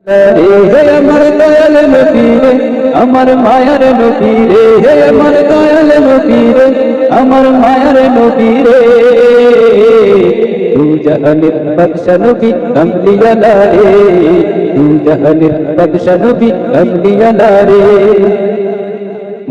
হে আমার দয়াল নবী রে, আমার মায়ার নবী রে, হে আমার দয়াল নবী রে, আমার মায়ার নবী রে। তু জাহানের বাদশা নবী আম্বিয়া রে, তু জাহানের বাদশা নবী আম্বিয়া রে।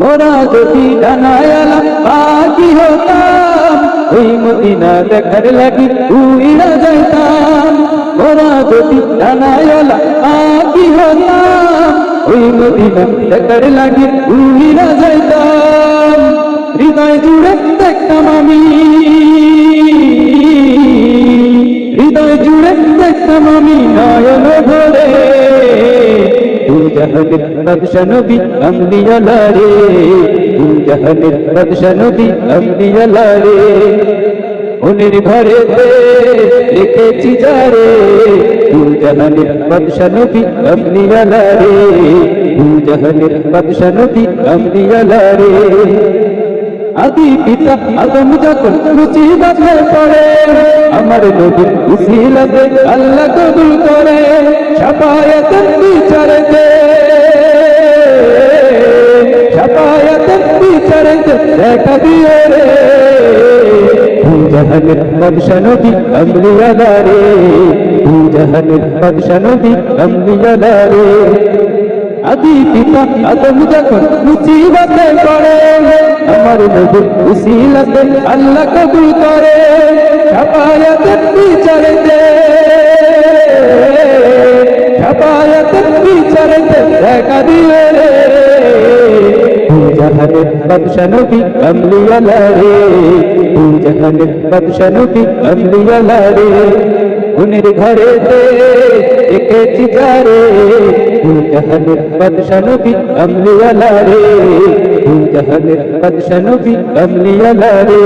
মোরা যদি ডানায়ালা পাখি হতাম, ওই মদিনা দেখার লাগি উইরা যাইতাম। মোরা যদি ডানায়ালা পাখি হতাম, ওই মদিনা দেখার লাগি উইরা যাইতাম। হৃদয় জুড়ে দেখতাম আমি, হৃদয় জুড়ে দেখতাম আমি নয়ন ভরে। তু জাহানের বাদশা নবী আম্বিয়া রে, তু জাহানের বাদশা নবী আম্বিয়া রে। মনের ঘরেতে রেখেছি যারে, তু জাহানের বাদশা নবী আম্বিয়া রে, তু জাহানের বাদশা নবী আম্বিয়া রে। আদি পিতা আদম যখন মুসিবতে পড়ে, আমার নবীর উসিলাতে আল্লাহ কবুল করে। শাফায়াতের বিচারেতে, শাফায়াতের বিচারেতে দেখা দিও রে। তু জাহানের বাদশা নবী আম্বিয়া রে, তু জাহানের বাদশা নবী আম্বিয়া রে। আদি পিতা আদম যখন মুসিবতে পড়ে, আমার নবীর উসিলাতে আল্লাহ কবুল করে। শাফায়াতের বিচারেতে, শাফায়াতের বিচারেতে দেখা দিও রে। তু জাহানের বাদশা নবী আম্বিয়া রে, তু জাহানের বাদশা নবী আম্বিয়া রে। মনের ঘরেতে রেখেছি যারে, তু জাহানের বাদশা নবী আম্বিয়া রে, তু জাহানের বাদশা নবী আম্বিয়া রে।